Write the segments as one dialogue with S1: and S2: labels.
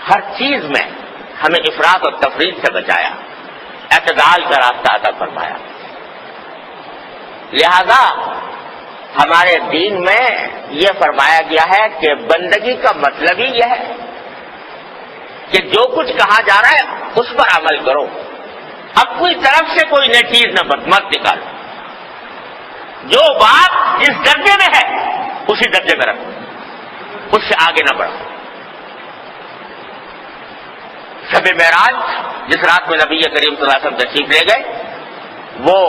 S1: ہر چیز میں ہمیں افراط اور تفریط سے بچایا، اعتدال کا راستہ عطا فرمایا۔ لہذا ہمارے دین میں یہ فرمایا گیا ہے کہ بندگی کا مطلب ہی یہ ہے کہ جو کچھ کہا جا رہا ہے اس پر عمل کرو، اپنی طرف سے کوئی نئی چیز مت نکالو، جو بات جس درجے میں ہے اسی درجے میں رکھو، اس سے آگے نہ بڑھو۔ شب معراج جس رات میں نبی کریم صلی اللہ علیہ وسلم تشریف لے گئے وہ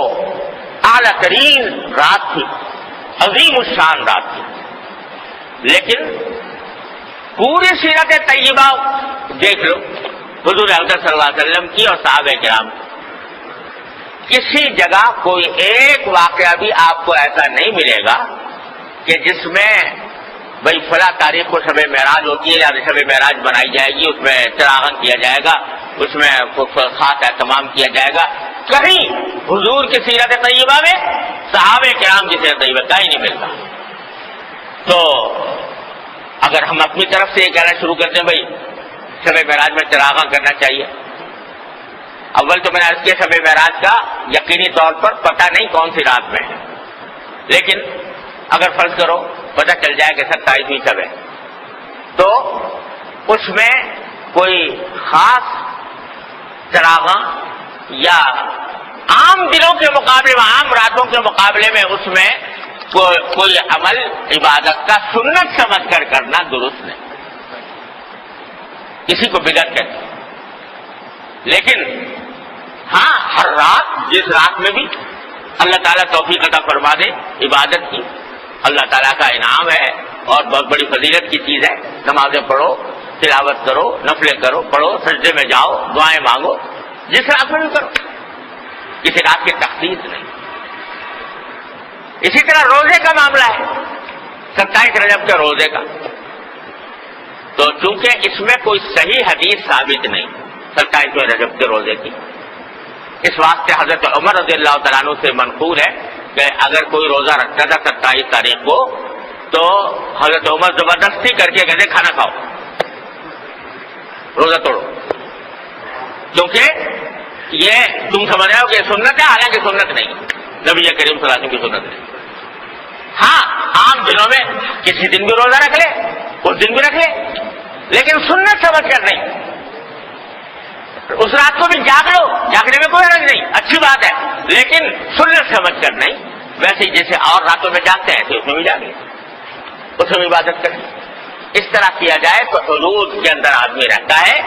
S1: اعلیٰ ترین رات تھی، عظیم الشان رات تھی، لیکن پوری سیرت طیبہ دیکھ لو حضور اقدس صلی اللہ علیہ وسلم کی اور صحابہ کرام کی، کسی جگہ کوئی ایک واقعہ بھی آپ کو ایسا نہیں ملے گا کہ جس میں بھائی فلاں تاریخ کو شب معراج ہوتی ہے یا شب معراج بنائی جائے گی، اس میں چراغاں کیا جائے گا، اس میں خاص اہتمام کیا جائے گا۔ کہیں حضور کی سیرت طیبہ میں صحابہ کرام کی سیرت طیبہ کا ہی نہیں ملتا۔ تو اگر ہم اپنی طرف سے یہ کہنا شروع کرتے ہیں بھائی شب معراج میں چراغاں کرنا چاہیے، اول تو میں نے عرض کیا شب معراج کا یقینی طور پر پتہ نہیں کون سی رات میں ہے، لیکن اگر فرض کرو پتہ چل جائے کہ 27ویں شب ہے تو اس میں کوئی خاص چراغاں یا عام دنوں کے مقابلے میں، عام راتوں کے مقابلے میں اس میں کوئی عمل عبادت کا سنت سمجھ کر کرنا درست نہیں، کسی کو بدعت کہتے ہیں۔ لیکن ہاں ہر رات جس رات میں بھی اللہ تعالیٰ توفیق عطا فرما دے عبادت کی، اللہ تعالیٰ کا انعام ہے اور بہت بڑی فضیلت کی چیز ہے۔ نمازیں پڑھو، تلاوت کرو، نفلیں کرو، پڑھو، سجدے میں جاؤ، دعائیں مانگو، جس رات میں بھی کرو، کسی رات کی تخصیص نہیں۔ اسی طرح روزے کا معاملہ ہے، 27 رجب کے روزے کا، تو چونکہ اس میں کوئی صحیح حدیث ثابت نہیں 27ویں رجب کے روزے کی، اس واسطے حضرت عمر رضی اللہ تعالیٰ عنہ سے منقول ہے کہ اگر کوئی روزہ رکھتا تھا 27 تاریخ کو تو حضرت عمر زبردستی کر کے کہتے کھانا کھاؤ، روزہ توڑو، کیونکہ یہ تم سمجھ رہے ہو کہ سنت ہے، حالانکہ سنت نہیں، نبی کریم صلی اللہ علیہ وسلم کی سنت نہیں۔ ہاں عام دنوں میں کسی دن بھی روزہ رکھ لے، اس دن بھی رکھ لے، لیکن سنت سمجھ کر نہیں۔ اس رات کو بھی جاگ لو، جاگنے میں کوئی حرج نہیں، اچھی بات ہے، لیکن سنت سمجھ کر نہیں۔ ویسے ہی جیسے اور راتوں میں جاگتے ہیں ایسے اس میں بھی جاگیں، اس میں عبادت کریں۔ اس طرح کیا جائے تو حدود کے اندر آدمی رہتا ہے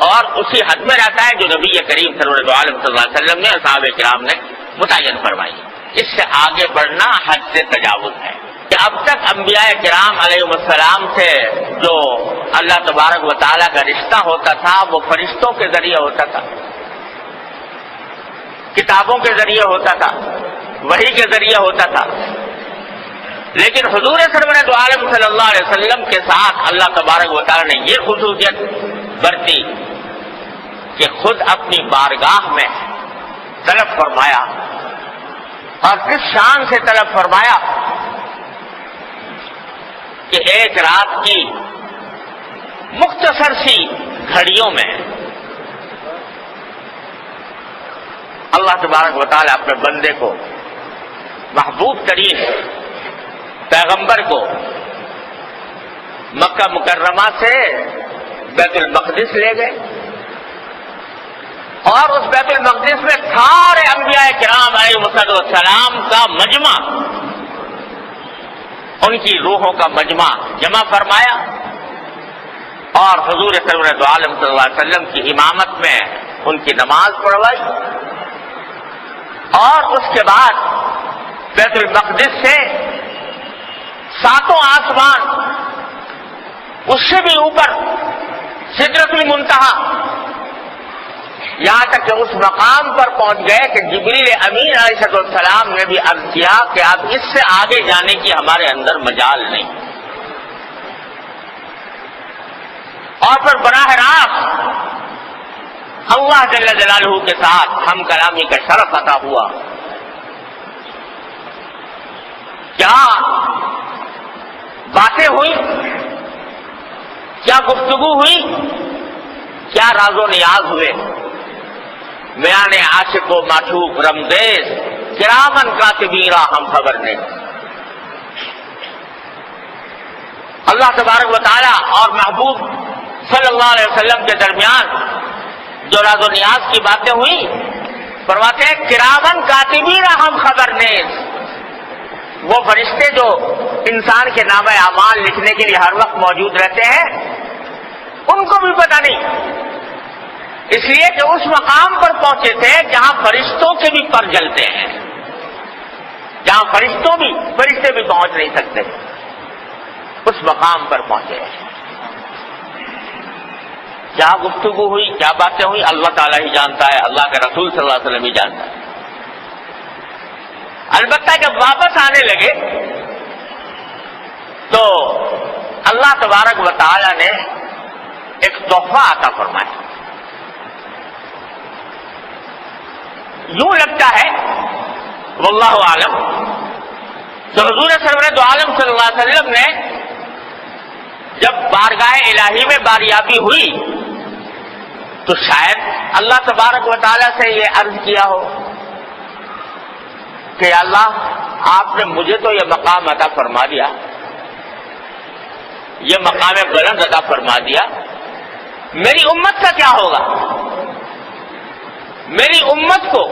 S1: اور اسی حد میں رہتا ہے جو نبی کریم صلی اللہ علیہ وسلم نے اور صحابہ کرام نے متعین فرمائی۔ اس سے آگے بڑھنا حد سے تجاوز ہے کہ اب تک انبیاء کرام علیہ السلام سے جو اللہ تبارک و تعالیٰ کا رشتہ ہوتا تھا وہ فرشتوں کے ذریعے ہوتا تھا، کتابوں کے ذریعے ہوتا تھا، وحی کے ذریعے ہوتا تھا، لیکن حضور سرورت عالم صلی اللہ علیہ وسلم کے ساتھ اللہ تبارک و تعالیٰ نے یہ خصوصیت برتی کہ خود اپنی بارگاہ میں طلب فرمایا، اور کس شان سے طلب فرمایا کہ ایک رات کی مختصر سی گھڑیوں میں اللہ تبارک و تعالیٰ اپنے بندے کو، محبوب ترین پیغمبر کو مکہ مکرمہ سے بیت المقدس لے گئے، اور اس بیت المقدس میں سارے انبیاء کرام علیہ السلام کا مجمع، ان کی روحوں کا مجمع جمع فرمایا، اور حضور سرورت عالم صلی اللہ علیہ وسلم کی امامت میں ان کی نماز پڑھوائی، اور اس کے بعد بیت المقدس سے 7 آسمان، اس سے بھی اوپر سدرۃ المنتہا، یہاں تک کہ اس مقام پر پہنچ گئے کہ جبریل امین علیہ السلام نے بھی عرض کیا کہ آپ اس سے آگے جانے کی ہمارے اندر مجال نہیں، اور پھر براہ راست اللہ جل جلالہ کے ساتھ ہم کلامی کا شرف عطا ہوا۔ کیا باتیں ہوئی، کیا گفتگو ہوئی، کیا راز و نیاز ہوئے میان عاشق و معشوق رمدیز کرامن کاتبین را ہم خبر نے. اللہ تبارک و تعالی اور محبوب صلی اللہ علیہ وسلم کے درمیان جو راز و نیاز کی باتیں ہوئی فرماتے ہیں کرامن کاتبین را ہم خبر نیز. وہ فرشتے جو انسان کے نامہ اعمال لکھنے کے لیے ہر وقت موجود رہتے ہیں ان کو بھی پتہ نہیں، اس لیے کہ اس مقام پر پہنچے تھے جہاں فرشتوں کے بھی پر جلتے ہیں، جہاں فرشتے بھی پہنچ نہیں سکتے، اس مقام پر پہنچے. کیا گفتگو ہوئی، کیا باتیں ہوئی، اللہ تعالیٰ ہی جانتا ہے، اللہ کے رسول صلی اللہ علیہ وسلم ہی جانتا ہے. البتہ جب واپس آنے لگے تو اللہ تبارک و تعالی نے ایک تحفہ عطا فرمایا. یوں لگتا ہے واللہ عالم تو حضور سرور دو عالم صلی اللہ علیہ وسلم نے جب بارگاہ الہی میں باریابی ہوئی تو شاید اللہ تبارک و تعالی سے یہ عرض کیا ہو کہ اللہ آپ نے مجھے تو یہ مقام عطا فرما دیا، یہ مقام بلند عطا فرما دیا، میری امت کا کیا ہوگا؟ میری امت کو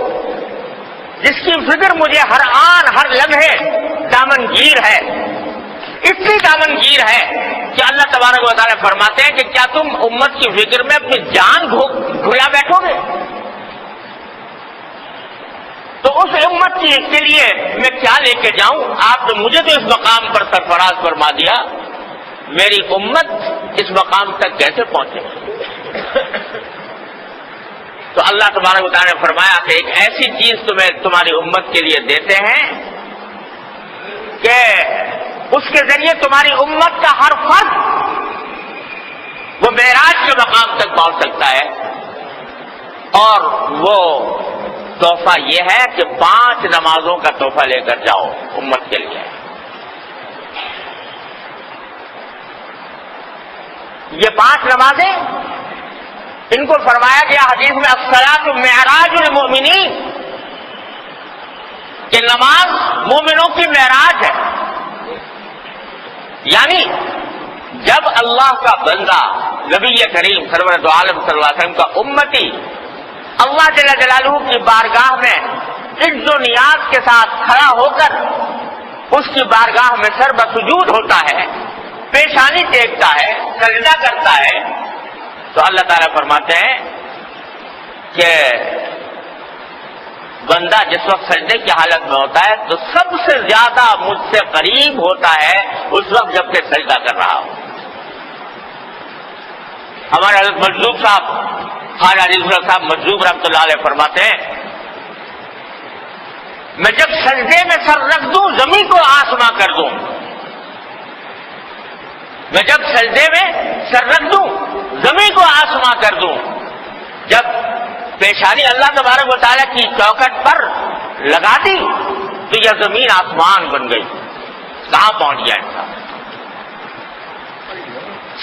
S1: جس کی فکر مجھے ہر آن ہر لمحے دامنگیر ہے، اتنی دامنگیر ہے کہ اللہ تبارک و تعالیٰ فرماتے ہیں کہ کیا تم امت کی فکر میں اپنی جان بھلا بیٹھو گے؟ تو اس امت کے لیے میں کیا لے کے جاؤں؟ آپ نے مجھے تو اس مقام پر سرفراز فرما دیا، میری امت اس مقام تک کیسے پہنچے؟ تو اللہ تبارک و تعالیٰ نے فرمایا کہ ایک ایسی چیز تمہاری امت کے لیے دیتے ہیں کہ اس کے ذریعے تمہاری امت کا ہر فرد وہ معراج کے مقام تک پہنچ سکتا ہے. اور وہ تحفہ یہ ہے کہ 5 نمازوں کا تحفہ لے کر جاؤ امت کے لیے. یہ 5 نمازیں ان کو فرمایا گیا حدیث میں الصلاۃ معراج المؤمنین کہ نماز مومنوں کی معراج ہے. یعنی جب اللہ کا بندہ نبی کریم سرور دو عالم صلی اللہ علیہ وسلم کا امتی اللہ جل جلالہ کی بارگاہ میں عز و نیاز کے ساتھ کھڑا ہو کر اس کی بارگاہ میں سر بسجود ہوتا ہے، پیشانی ٹیکتا ہے، سجدہ کرتا ہے، تو اللہ تعالیٰ فرماتے ہیں کہ بندہ جس وقت سجدے کی حالت میں ہوتا ہے تو سب سے زیادہ مجھ سے قریب ہوتا ہے اس وقت جب کہ سجدہ کر رہا ہو. ہمارے حضرت مجذوب صاحب خواجہ علی صاحب مجذوب رحمۃ اللہ علیہ فرماتے ہیں میں جب سجدے میں سر رکھ دوں زمین کو آسماں کر دوں، میں جب سجدے میں سر رکھ دوں زمین کو آسماں کر دوں، جب پیشانی اللہ تبارک و تعالیٰ کی چوکٹ پر لگا دی تو یہ زمین آسمان بن گئی. کہاں پہنچ گیا انسان؟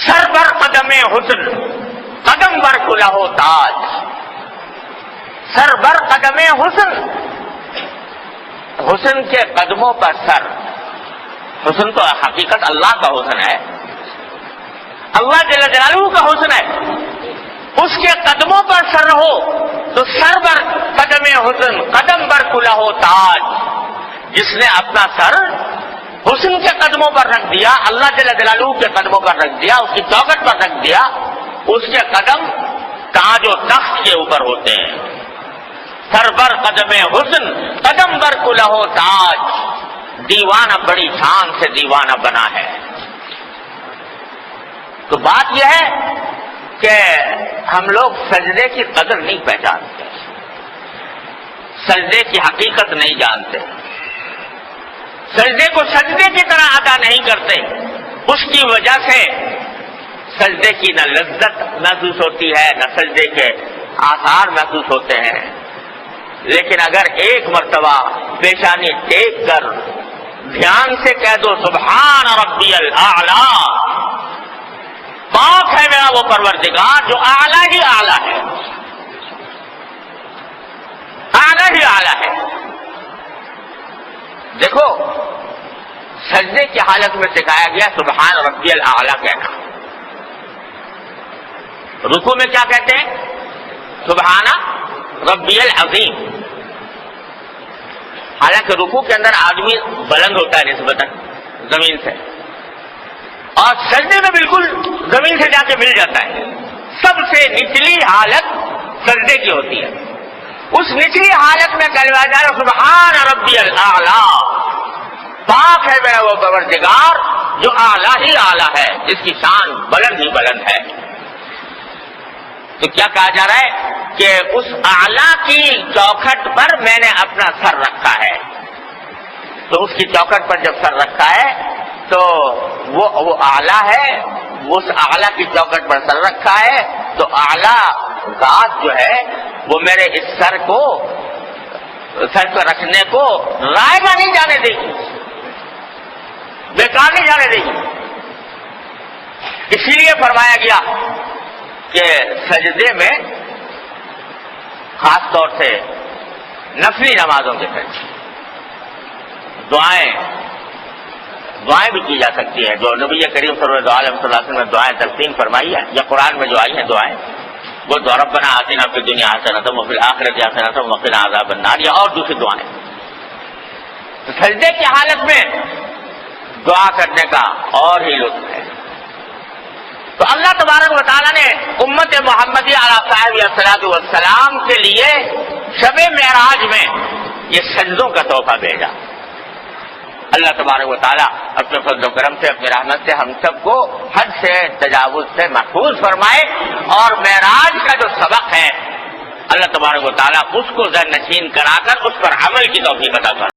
S1: سر بر قدم حسن قدم بر کلہ تاج. سر بر قدم حسن، حسن کے قدموں پر سر. حسن تو حقیقت اللہ کا حسن ہے، اللہ جل جلالہ کا حسن ہے. اس کے قدموں پر سر ہو تو سر بر قدم حسن قدم بر کلہ تاج. جس نے اپنا سر حسن کے قدموں پر رکھ دیا، اللہ جل جلالہ کے قدموں پر رکھ دیا، اس کی چوکٹ پر رکھ دیا، اس کے قدم تاج و تخت کے اوپر ہوتے ہیں. سر بر قدم حسن قدم بر کلہ تاج. دیوانہ بڑی شان سے دیوانہ بنا ہے. تو بات یہ ہے کہ ہم لوگ سجدے کی قدر نہیں پہچانتے، سجدے کی حقیقت نہیں جانتے، سجدے کو سجدے کی طرح ادا نہیں کرتے. اس کی وجہ سے سجدے کی نہ لذت محسوس ہوتی ہے نہ سجدے کے آثار محسوس ہوتے ہیں. لیکن اگر ایک مرتبہ پیشانی ٹیک کر دھیان سے کہہ دو سبحان ربی الاعلی، پاک ہے میرا وہ پروردگار جو اعلیٰ ہی اعلیٰ ہے، اعلیٰ ہی اعلیٰ ہے۔ دیکھو سجدے کی حالت میں سکھایا گیا سبحان ربی الاعلیٰ کہنا، رکوع میں کیا کہتے ہیں؟ سبحان ربی العظیم۔ حالانکہ رکوع کے اندر آدمی بلند ہوتا ہے نسبتاً زمین سے، اور سجدے میں بالکل زمین سے جا کے مل جاتا ہے۔ سب سے نچلی حالت سجدے کی ہوتی ہے، اس نچلی حالت میں کلمہ جا رہا سبحان ربی الاعلیٰ، پاک ہے میرا وہ پروردگار جو اعلیٰ ہی اعلیٰ ہے، جس کی شان بلند ہی بلند ہے۔ تو کیا کہا جا رہا ہے کہ اس اعلیٰ کی چوکھٹ پر میں نے اپنا سر رکھا ہے۔ تو اس کی چوکھٹ پر جب سر رکھا ہے تو وہ اعلیٰ ہے، اس اعلیٰ کی چوکھٹ پر سر رکھا ہے، تو اعلیٰ ذات جو ہے وہ میرے اس سر پر رکھنے کو رائگاں نہیں جانے دے گی، بیکار نہیں جانے دے گی۔ اسی لیے فرمایا گیا کہ سجدے میں خاص طور سے نفلی نمازوں کے ساتھ دعائیں بھی کی جا سکتی ہیں، جو نبی کریم صلی اللہ علیہ وسلم نے دعائیں تلقین فرمائی ہیں یا قرآن میں جو آئی ہیں دعائیں، وہ ربنا آتنا فی الدنیا حسنۃ وفی الآخرۃ حسنۃ وقنا عذاب النار، یا اور دوسری دعائیں۔ تو سجدے کی حالت میں دعا کرنے کا اور ہی لطف ہے۔ تو اللہ تبارک و تعالیٰ نے امت محمدی علیہ صاحب الصلاۃ والسلام کے لیے شب معراج میں یہ سجدوں کا تحفہ بھیجا۔ اللہ تبارک و تعالیٰ اپنے فضل و کرم سے، اپنی رحمت سے ہم سب کو حد سے تجاوز سے محفوظ فرمائے، اور معراج کا جو سبق ہے اللہ تبارک و تعالیٰ اس کو ذہن نشین کرا کر اس پر عمل کی توفیق عطا فرمائے۔